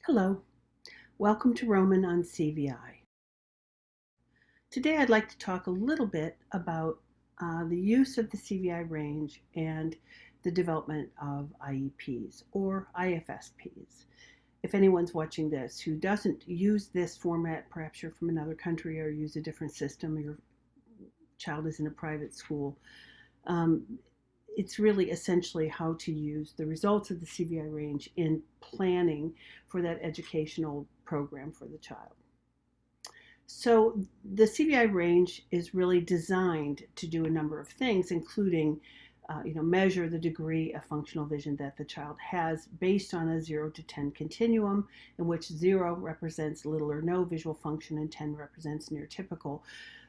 Hello, welcome to Roman on CVI. Today I'd like to talk a little bit about the use of the CVI range and the development of IEPs or IFSPs. If anyone's watching this who doesn't use this format, perhaps you're from another country or use a different system, or your child is in a private school, it's really essentially how to use the results of the CVI range in planning for that educational program for the child. So the CVI range is really designed to do a number of things, including measure the degree of functional vision that the child has based on a 0 to 10 continuum, in which 0 represents little or no visual function and 10 represents near typical.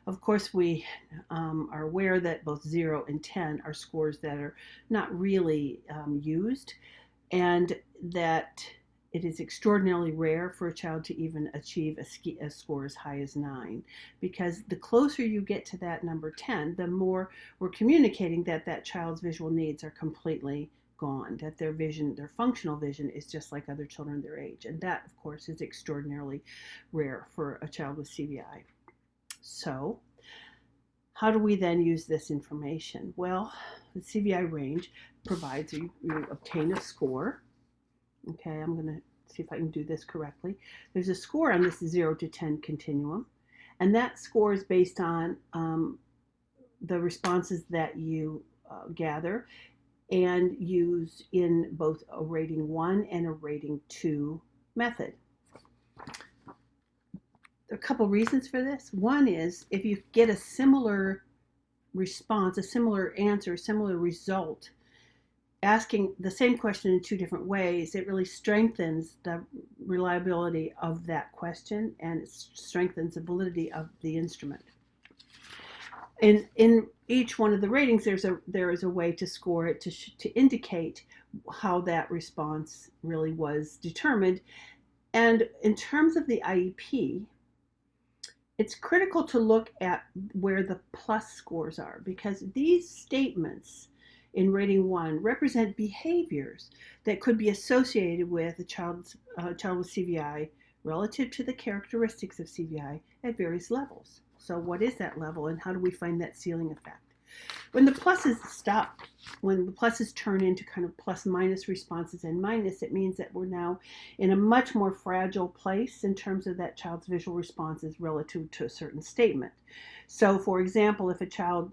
Of course, we are aware that both 0 and 10 are scores that are not really used, and that it is extraordinarily rare for a child to even achieve a score as high as 9, because the closer you get to that number 10, the more we're communicating that that child's visual needs are completely gone, that their vision, their functional vision, is just like other children their age. And that, of course, is extraordinarily rare for a child with CVI. So how do we then use this information? Well, the CVI range provides you obtain a score. Okay, I'm going to see if I can do this correctly. There's a score on this 0 to 10 continuum, and that score is based on the responses that you gather and use in both a rating 1 and a rating 2 method. There are a couple reasons for this. One is if you get a similar response, a similar answer, a similar result, asking the same question in two different ways, it really strengthens the reliability of that question, and it strengthens the validity of the instrument. In each one of the ratings, there is a way to score it to indicate how that response really was determined. And in terms of the IEP, it's critical to look at where the plus scores are, because these statements in rating 1 represent behaviors that could be associated with a child with CVI relative to the characteristics of CVI at various levels. So what is that level, and how do we find that ceiling effect? When the pluses stop, when the pluses turn into kind of plus minus responses and minus, it means that we're now in a much more fragile place in terms of that child's visual responses relative to a certain statement. So for example, if a child,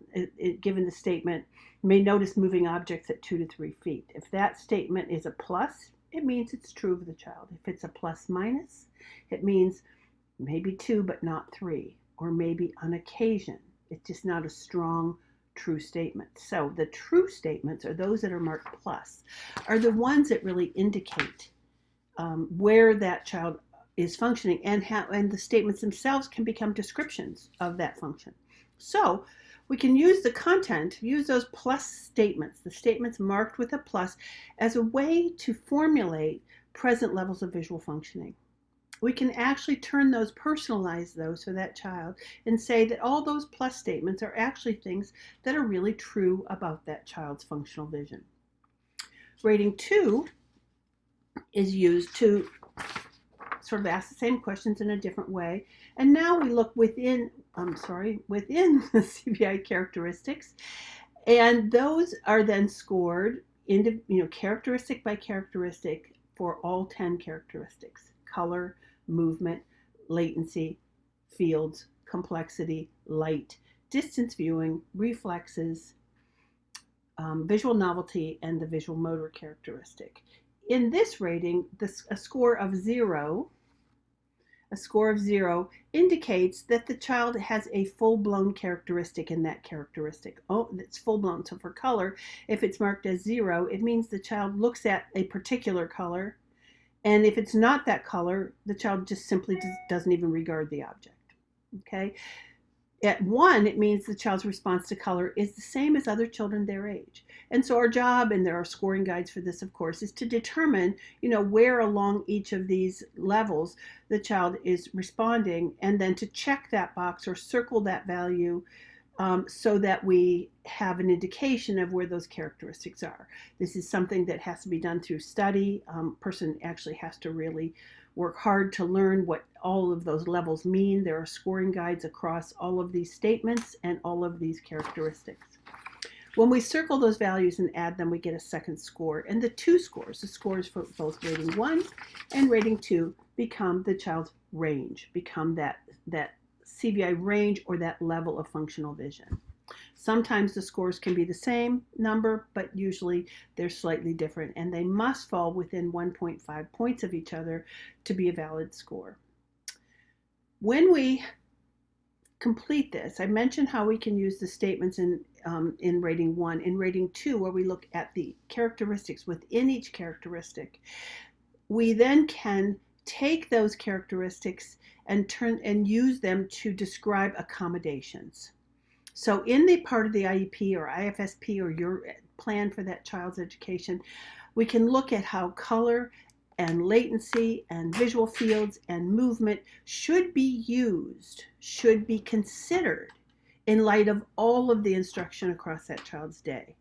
given the statement, may notice moving objects at 2 to 3 feet, if that statement is a plus, it means it's true of the child. If it's a plus minus, it means maybe 2 but not 3, or maybe on occasion. It's just not a strong true statement. So the true statements, are those that are marked plus, are the ones that really indicate where that child is functioning, and the statements themselves can become descriptions of that function. So we can use the content, use those plus statements, the statements marked with a plus, as a way to formulate present levels of visual functioning. We can actually personalize those for that child, and say that all those plus statements are actually things that are really true about that child's functional vision. Rating 2 is used to sort of ask the same questions in a different way. And now we look within the CVI characteristics, and those are then scored into, characteristic by characteristic for all 10 characteristics: color, movement, latency, fields, complexity, light, distance viewing, reflexes, visual novelty, and the visual motor characteristic. In this rating, a score of 0 indicates that the child has a full-blown characteristic in that characteristic. Oh, it's full-blown. So for color, if it's marked as 0, it means the child looks at a particular color, and if it's not that color, the child just simply doesn't even regard the object. Okay? At 1, it means the child's response to color is the same as other children their age. And so our job, and there are scoring guides for this, of course, is to determine, where along each of these levels the child is responding, and then to check that box or circle that value so that we have an indication of where those characteristics are. This is something that has to be done through study. Person actually has to really work hard to learn what all of those levels mean. There are scoring guides across all of these statements and all of these characteristics. When we circle those values and add them, we get a second score. And the two scores, the scores for both rating 1 and rating 2, become the child's range, become that CVI range or that level of functional vision. Sometimes the scores can be the same number, but usually they're slightly different, and they must fall within 1.5 points of each other to be a valid score. When we complete this, I mentioned how we can use the statements in rating 1. In rating 2, where we look at the characteristics within each characteristic, we then can take those characteristics and use them to describe accommodations. So in the part of the IEP or IFSP or your plan for that child's education, we can look at how color and latency and visual fields and movement should be used, should be considered in light of all of the instruction across that child's day,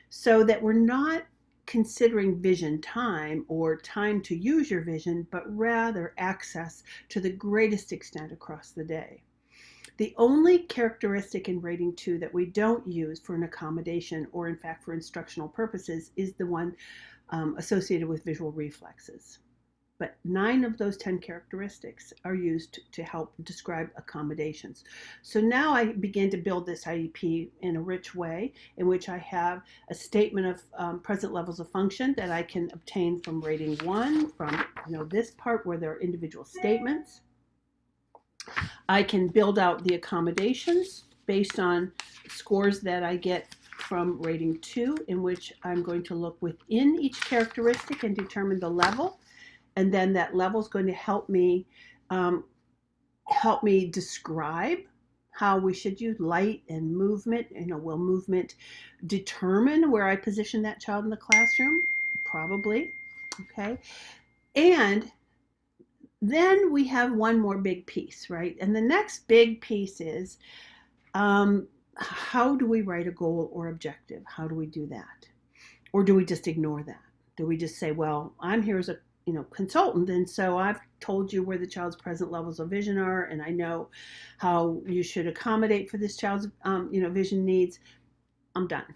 so that we're not considering vision time or time to use your vision, but rather access to the greatest extent across the day. The only characteristic in rating 2 that we don't use for an accommodation or in fact for instructional purposes is the one associated with visual reflexes. But 9 of those 10 characteristics are used to help describe accommodations. So now I begin to build this IEP in a rich way in which I have a statement of present levels of function that I can obtain from rating 1, from this part where there are individual statements. I can build out the accommodations based on scores that I get from rating 2, in which I'm going to look within each characteristic and determine the level. And then that level is going to help me describe how we should use light and movement. Will movement determine where I position that child in the classroom? Probably. Okay. And then we have one more big piece, right? And the next big piece is how do we write a goal or objective? How do we do that? Or do we just ignore that? Do we just say, well, I'm here as a consultant, and so I've told you where the child's present levels of vision are, and I know how you should accommodate for this child's vision needs. I'm done.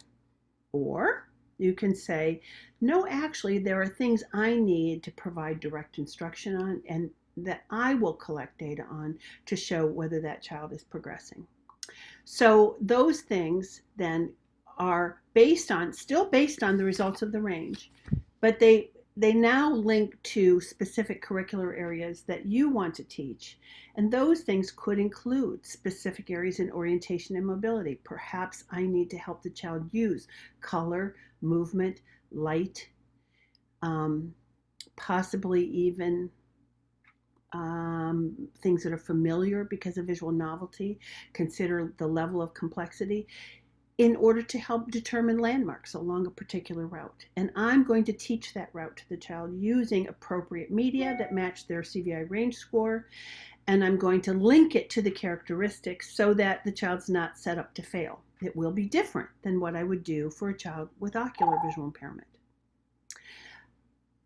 Or you can say, no, actually, there are things I need to provide direct instruction on, and that I will collect data on to show whether that child is progressing. So those things then are still based on the results of the range, but they now link to specific curricular areas that you want to teach. And those things could include specific areas in orientation and mobility. Perhaps I need to help the child use color, movement, light, possibly even things that are familiar because of visual novelty. Consider the level of complexity in order to help determine landmarks along a particular route. And I'm going to teach that route to the child using appropriate media that match their CVI range score. And I'm going to link it to the characteristics so that the child's not set up to fail. It will be different than what I would do for a child with ocular visual impairment.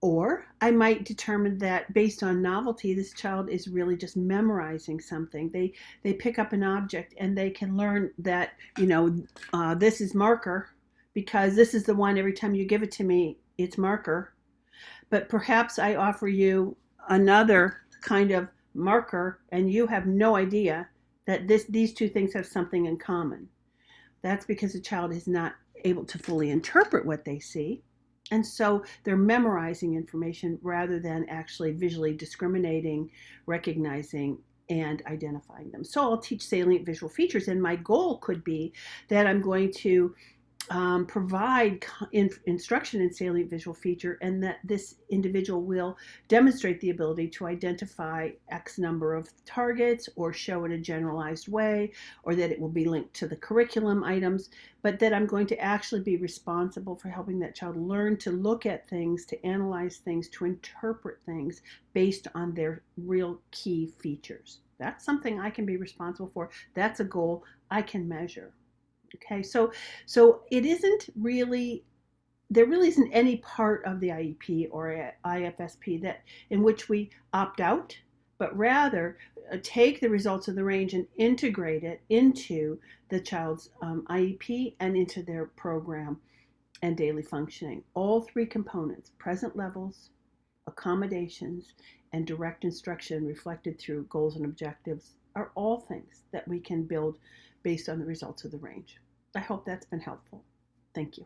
Or I might determine that based on novelty, this child is really just memorizing something. They pick up an object and they can learn that, this is marker because this is the one every time you give it to me, it's marker. But perhaps I offer you another kind of marker and you have no idea that these two things have something in common. That's because the child is not able to fully interpret what they see. And so they're memorizing information rather than actually visually discriminating, recognizing, and identifying them. So I'll teach salient visual features, and my goal could be that I'm going to provide instruction in salient visual feature, and that this individual will demonstrate the ability to identify X number of targets or show in a generalized way, or that it will be linked to the curriculum items, but that I'm going to actually be responsible for helping that child learn to look at things, to analyze things, to interpret things based on their real key features. That's something I can be responsible for. That's a goal I can measure. Okay, so it isn't really, there really isn't any part of the IEP or IFSP that in which we opt out, but rather take the results of the range and integrate it into the child's IEP and into their program and daily functioning. All three components, present levels, accommodations, and direct instruction reflected through goals and objectives, are all things that we can build based on the results of the range. I hope that's been helpful. Thank you.